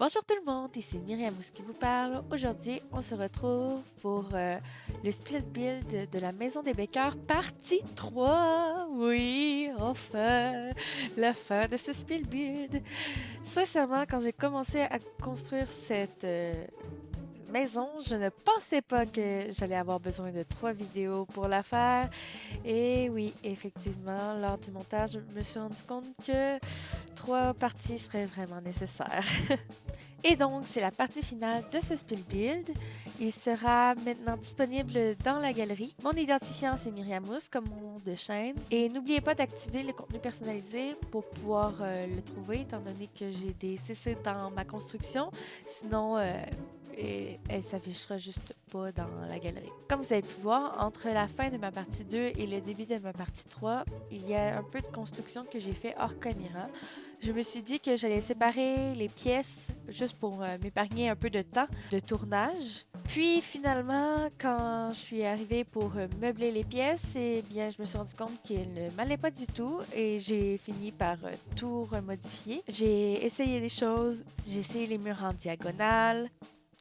Bonjour tout le monde, ici Myriam qui vous parle. Aujourd'hui, on se retrouve pour le split build de la Maison des Bakers, partie 3. Oui, enfin, la fin de ce split build. Sincèrement, quand j'ai commencé à construire cette maison, je ne pensais pas que j'allais avoir besoin de 3 vidéos pour la faire. Et oui, effectivement, lors du montage, je me suis rendu compte que 3 parties seraient vraiment nécessaires. Et donc, c'est la partie finale de ce spill build. Il sera maintenant disponible dans la galerie. Mon identifiant, c'est Myriamous, comme mon nom de chaîne. Et n'oubliez pas d'activer le contenu personnalisé pour pouvoir le trouver, étant donné que j'ai des CC dans ma construction. Sinon, elle s'affichera juste pas dans la galerie. Comme vous avez pu voir, entre la fin de ma partie 2 et le début de ma partie 3, il y a un peu de construction que j'ai fait hors caméra. Je me suis dit que j'allais séparer les pièces juste pour m'épargner un peu de temps de tournage. Puis finalement, quand je suis arrivée pour meubler les pièces, eh bien, je me suis rendu compte qu'elles ne m'allaient pas du tout et j'ai fini par tout remodifier. J'ai essayé des choses, j'ai essayé les murs en diagonale.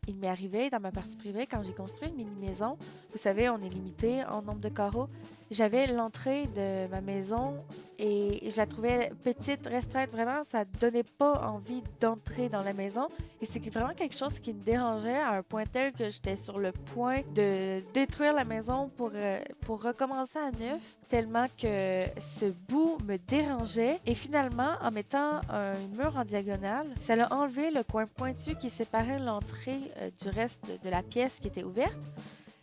Il m'est arrivé dans ma partie privée, quand j'ai construit une mini-maison, vous savez, on est limité en nombre de carreaux. J'avais l'entrée de ma maison et je la trouvais petite, restreinte. Vraiment, ça donnait pas envie d'entrer dans la maison. Et c'est vraiment quelque chose qui me dérangeait à un point tel que j'étais sur le point de détruire la maison pour recommencer à neuf, tellement que ce bout me dérangeait. Et finalement, en mettant un mur en diagonale, ça a enlevé le coin pointu qui séparait l'entrée du reste de la pièce qui était ouverte.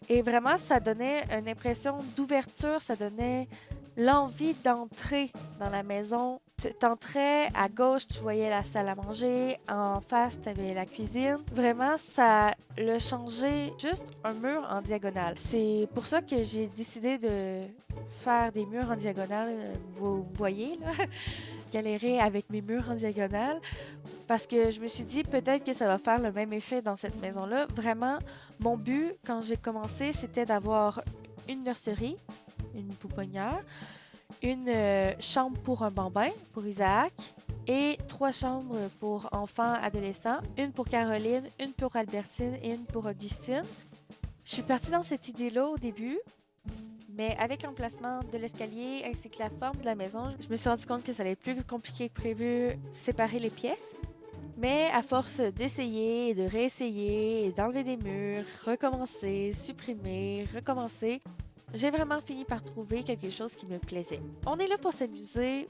Et vraiment, ça donnait une impression d'ouverture, ça donnait l'envie d'entrer dans la maison. Tu t'entrais, à gauche, tu voyais la salle à manger, en face, tu avais la cuisine. Vraiment, ça le changeait juste un mur en diagonale. C'est pour ça que j'ai décidé de faire des murs en diagonale. Vous voyez, là, galérer avec mes murs en diagonale. Parce que je me suis dit, peut-être que ça va faire le même effet dans cette maison-là. Vraiment, mon but, quand j'ai commencé, c'était d'avoir une nurserie, une pouponnière, une chambre pour un bambin, pour Isaac, et 3 chambres pour enfants, adolescents, une pour Caroline, une pour Albertine et une pour Augustine. Je suis partie dans cette idée-là au début, mais avec l'emplacement de l'escalier ainsi que la forme de la maison, je me suis rendu compte que ça allait être plus compliqué que prévu séparer les pièces. Mais à force d'essayer et de réessayer et d'enlever des murs, recommencer, supprimer, recommencer, j'ai vraiment fini par trouver quelque chose qui me plaisait. On est là pour s'amuser.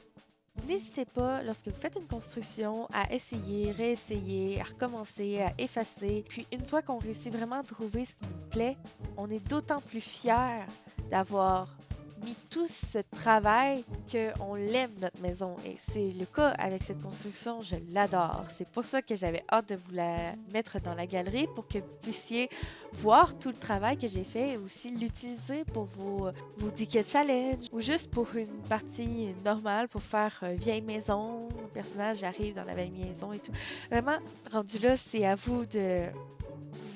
N'hésitez pas, lorsque vous faites une construction, à essayer, réessayer, à recommencer, à effacer. Puis une fois qu'on réussit vraiment à trouver ce qui nous plaît, on est d'autant plus fiers d'avoir mis tout ce travail qu'on l'aime notre maison. Et c'est le cas avec cette construction, je l'adore. C'est pour ça que j'avais hâte de vous la mettre dans la galerie pour que vous puissiez voir tout le travail que j'ai fait et aussi l'utiliser pour vos tickets challenge ou juste pour une partie normale pour faire vieille maison. Le personnage arrive dans la vieille maison et tout. Vraiment, rendu là, c'est à vous de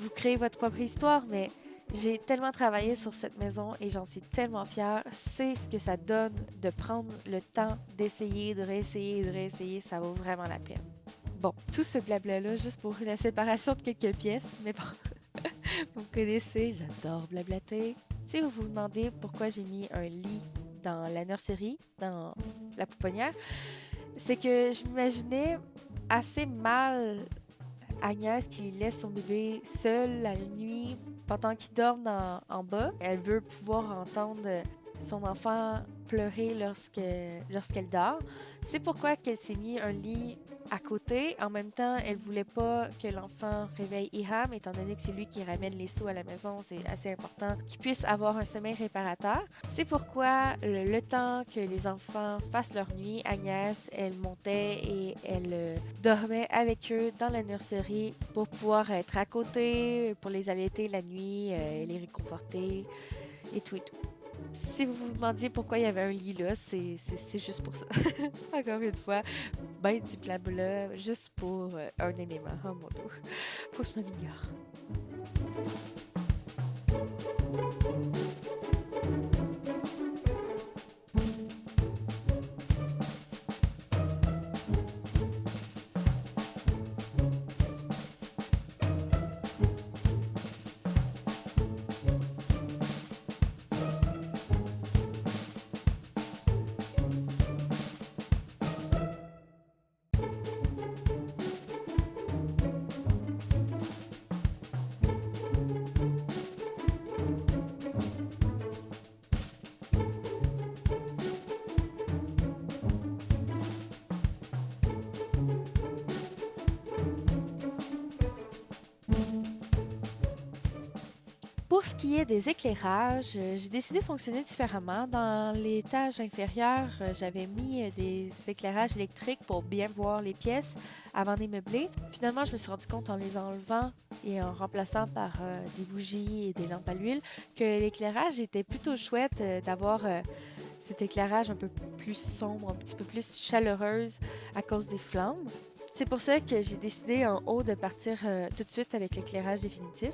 vous créer votre propre histoire, mais j'ai tellement travaillé sur cette maison et j'en suis tellement fière. C'est ce que ça donne de prendre le temps d'essayer, de réessayer, de réessayer. Ça vaut vraiment la peine. Bon, tout ce blabla-là, juste pour la séparation de quelques pièces, mais bon, vous me connaissez, j'adore blablater. Si vous vous demandez pourquoi j'ai mis un lit dans la nurserie, dans la pouponnière, c'est que je m'imaginais assez mal Agnès qui laisse son bébé seul la nuit pendant qu'il dort en bas. Elle veut pouvoir entendre son enfant pleurer lorsqu'elle dort. C'est pourquoi qu'elle s'est mis un lit à côté. En même temps, elle voulait pas que l'enfant réveille Iham, étant donné que c'est lui qui ramène les sous à la maison. C'est assez important qu'il puisse avoir un sommeil réparateur. C'est pourquoi le temps que les enfants fassent leur nuit, Agnès, elle montait et elle dormait avec eux dans la nurserie pour pouvoir être à côté, pour les allaiter la nuit, les réconforter et tout et tout. Si vous vous demandiez pourquoi il y avait un lit là, c'est juste pour ça. Encore une fois, ben du blabla, juste pour un élément. Oh mon dieu, faut que je m'améliore. Pour ce qui est des éclairages, j'ai décidé de fonctionner différemment. Dans l'étage inférieur, j'avais mis des éclairages électriques pour bien voir les pièces avant de les meubler. Finalement, je me suis rendu compte en les enlevant et en remplaçant par des bougies et des lampes à l'huile que l'éclairage était plutôt chouette d'avoir cet éclairage un peu plus sombre, un petit peu plus chaleureuse à cause des flammes. C'est pour ça que j'ai décidé en haut de partir tout de suite avec l'éclairage définitif.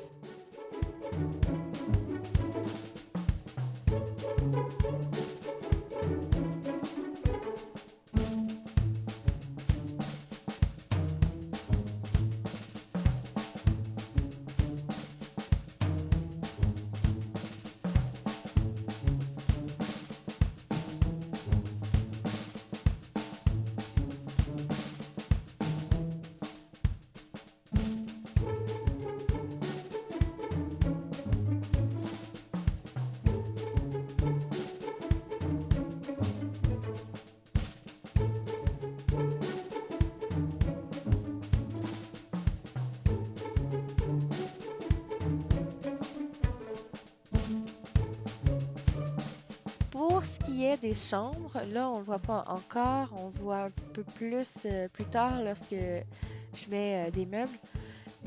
Pour ce qui est des chambres, là, on le voit pas encore. On le voit un peu plus tard lorsque je mets des meubles.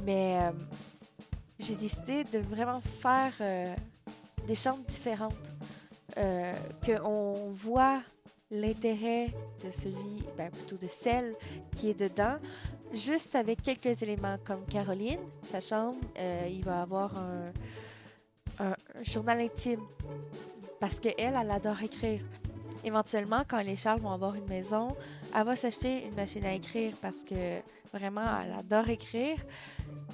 Mais j'ai décidé de vraiment faire des chambres différentes. Qu'on voit l'intérêt de celui, plutôt de celle qui est dedans, juste avec quelques éléments comme Caroline, sa chambre, il va avoir un journal intime parce qu'elle, elle adore écrire. Éventuellement, quand les Charles vont avoir une maison, elle va s'acheter une machine à écrire parce que vraiment, elle adore écrire.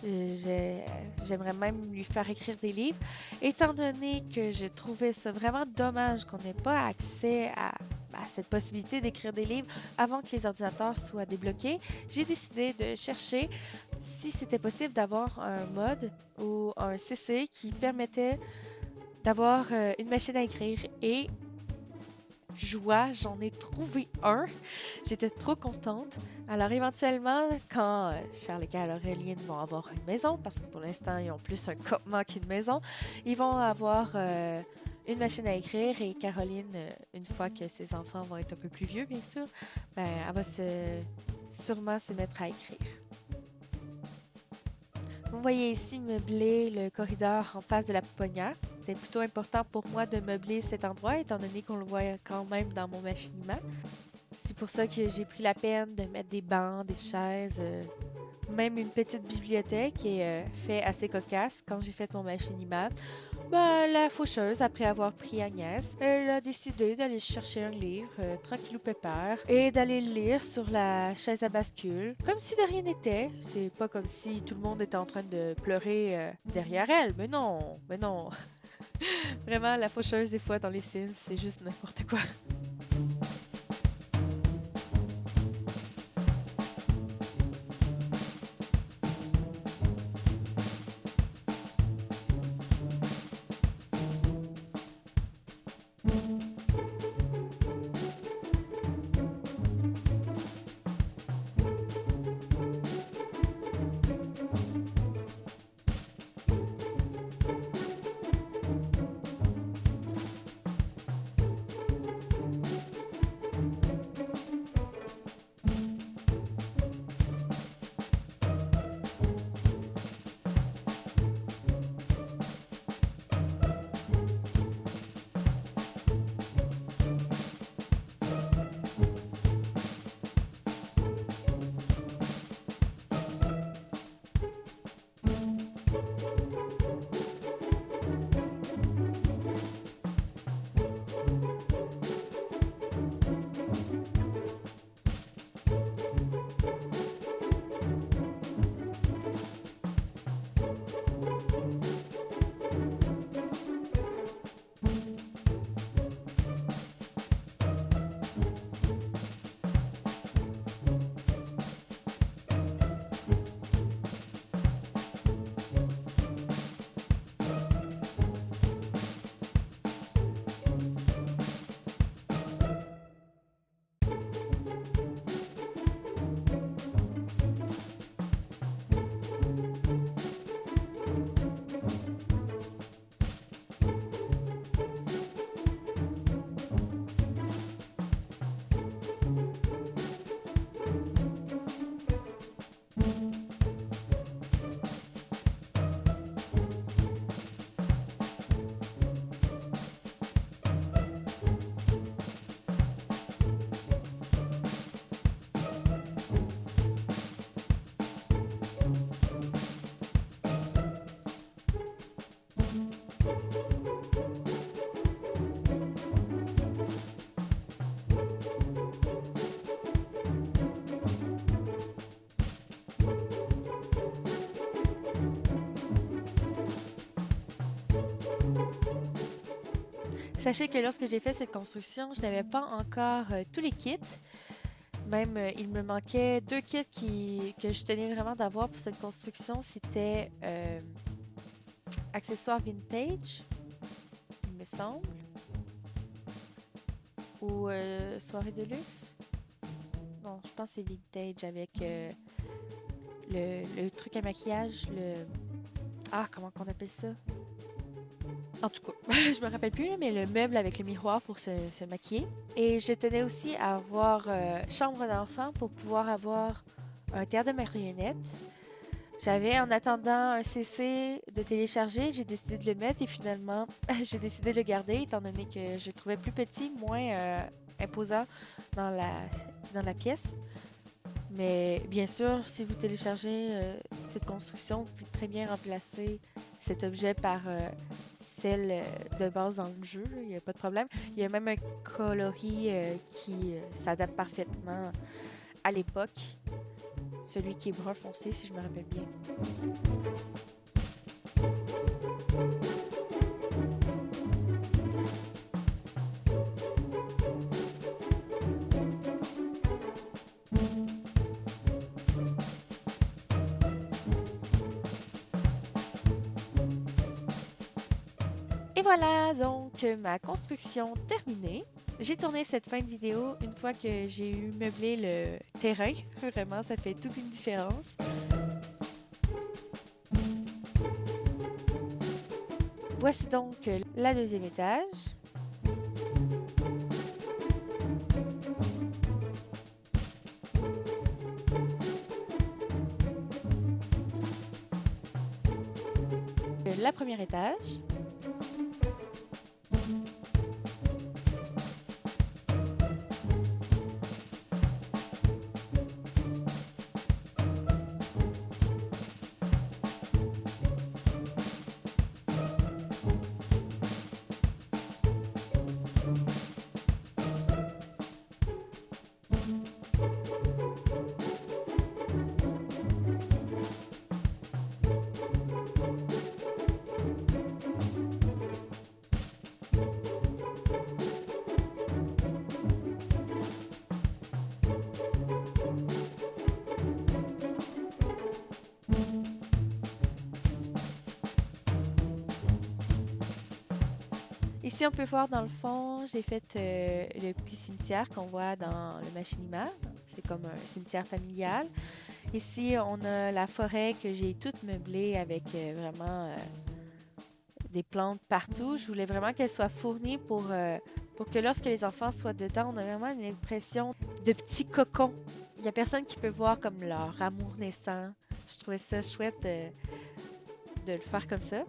J'aimerais même lui faire écrire des livres. Étant donné que je trouvais ça vraiment dommage qu'on n'ait pas accès à cette possibilité d'écrire des livres avant que les ordinateurs soient débloqués, j'ai décidé de chercher si c'était possible d'avoir un mode ou un CC qui permettait d'avoir une machine à écrire. Et joie, j'en ai trouvé un. J'étais trop contente. Alors éventuellement, quand Charles et Caroline vont avoir une maison, parce que pour l'instant, ils ont plus un campement qu'une maison, ils vont avoir une machine à écrire et Caroline, une fois que ses enfants vont être un peu plus vieux, bien sûr, elle va sûrement se mettre à écrire. Vous voyez ici meubler le corridor en face de la pouponnière. C'était plutôt important pour moi de meubler cet endroit, étant donné qu'on le voit quand même dans mon machinimat. C'est pour ça que j'ai pris la peine de mettre des bancs, des chaises, même une petite bibliothèque et fait assez cocasse. Quand j'ai fait mon machinimat, la faucheuse, après avoir pris Agnès, elle a décidé d'aller chercher un livre, tranquillou pépère, et d'aller le lire sur la chaise à bascule, comme si de rien n'était. C'est pas comme si tout le monde était en train de pleurer derrière elle, mais non, mais non. Vraiment, la faucheuse, des fois, dans les Sims, c'est juste n'importe quoi. Sachez que lorsque j'ai fait cette construction, je n'avais pas encore tous les kits. Même, il me manquait 2 kits que je tenais vraiment d'avoir pour cette construction. C'était accessoires vintage, il me semble, ou soirée de luxe. Non, je pense que c'est vintage avec le truc à maquillage, comment qu'on appelle ça? En tout cas, je me rappelle plus, là, mais le meuble avec le miroir pour se maquiller. Et je tenais aussi à avoir chambre d'enfant pour pouvoir avoir un théâtre de marionnettes. J'avais en attendant un CC de télécharger, j'ai décidé de le mettre et finalement, j'ai décidé de le garder étant donné que je le trouvais plus petit, moins imposant dans la pièce. Mais bien sûr, si vous téléchargez cette construction, vous pouvez très bien remplacer cet objet par celle de base dans le jeu. Il n'y a pas de problème. Il y a même un coloris qui s'adapte parfaitement à l'époque. Celui qui est brun foncé, si je me rappelle bien. Et voilà donc ma construction terminée. J'ai tourné cette fin de vidéo une fois que j'ai eu meublé le terrain. Vraiment, ça fait toute une différence. Voici donc la deuxième étage. La première étage. Ici, on peut voir dans le fond, j'ai fait le petit cimetière qu'on voit dans le machinima. C'est comme un cimetière familial. Ici, on a la forêt que j'ai toute meublée avec vraiment des plantes partout. Je voulais vraiment qu'elle soit fournie pour que lorsque les enfants soient dedans, on a vraiment une impression de petit cocon. Il n'y a personne qui peut voir comme leur amour naissant. Je trouvais ça chouette de le faire comme ça.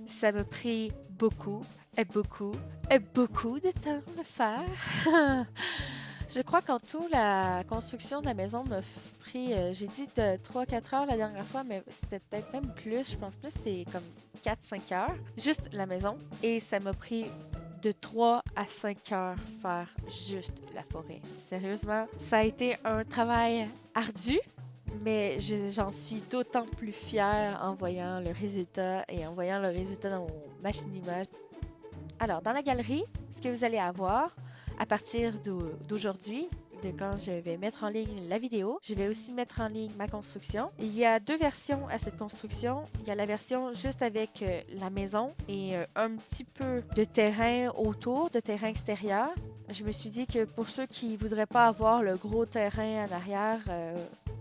Ça m'a pris beaucoup de temps de le faire. Je crois qu'en tout, la construction de la maison m'a pris, j'ai dit de 3-4 heures la dernière fois, mais c'était peut-être même plus. Je pense plus c'est comme 4-5 heures. Juste la maison. Et ça m'a pris de 3 à 5 heures faire juste la forêt. Sérieusement, ça a été un travail ardu. Mais j'en suis d'autant plus fière en voyant le résultat et en voyant le résultat dans mon machinima. Alors, dans la galerie, ce que vous allez avoir à partir d'aujourd'hui, de quand je vais mettre en ligne la vidéo, je vais aussi mettre en ligne ma construction. Il y a 2 versions à cette construction. Il y a la version juste avec la maison et un petit peu de terrain autour, de terrain extérieur. Je me suis dit que pour ceux qui voudraient pas avoir le gros terrain en arrière,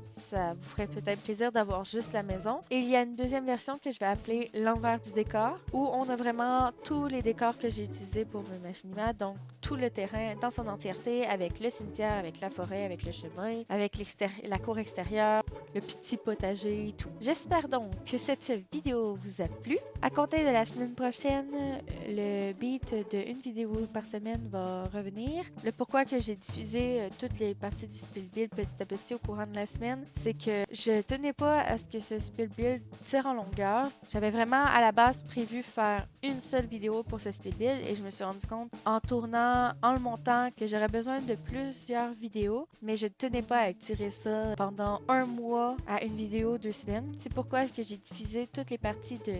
ça vous ferait peut-être plaisir d'avoir juste la maison. Et il y a une deuxième version que je vais appeler l'envers du décor, où on a vraiment tous les décors que j'ai utilisés pour le machinima, donc tout le terrain dans son entièreté, avec le cimetière, avec la forêt, avec le chemin, avec la cour extérieure, le petit potager et tout. J'espère donc que cette vidéo vous a plu. À compter de la semaine prochaine, le beat de une vidéo par semaine va revenir. Le pourquoi que j'ai diffusé toutes les parties du Spill Build petit à petit au courant de la semaine, c'est que je tenais pas à ce que ce Spill Build tire en longueur. J'avais vraiment à la base prévu faire une seule vidéo pour ce Spill Build et je me suis rendu compte en tournant, en le montant, que j'aurais besoin de plusieurs vidéos, mais je tenais pas à étirer ça pendant un mois à une vidéo 2 semaines. C'est pourquoi que j'ai diffusé toutes les parties de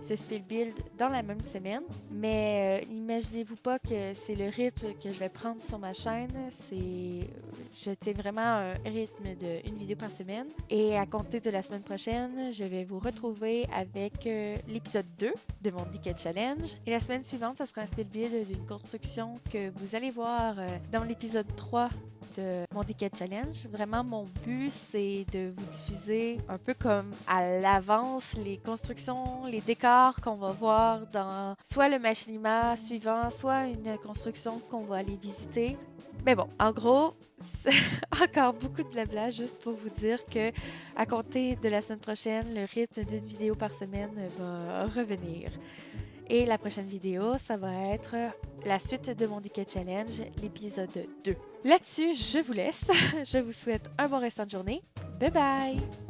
ce Spill Build dans la même semaine. Mais imaginez-vous pas que c'est le rythme que je vais prendre sur ma chaîne. Je tiens vraiment un rythme de une vidéo par semaine. Et à compter de la semaine prochaine, je vais vous retrouver avec l'épisode 2 de mon Decade Challenge. Et la semaine suivante, ça sera un Spill Build d'une construction que vous allez voir dans l'épisode 3 de mon Decade Challenge. Vraiment, mon but, c'est de vous diffuser un peu comme à l'avance les constructions, les décors qu'on va voir dans soit le machinima suivant, soit une construction qu'on va aller visiter. Mais bon, en gros, c'est encore beaucoup de blabla juste pour vous dire que à compter de la semaine prochaine, le rythme d'une vidéo par semaine va revenir. Et la prochaine vidéo, ça va être la suite de mon Decade Challenge, l'épisode 2. Là-dessus, je vous laisse. Je vous souhaite un bon restant de journée. Bye bye!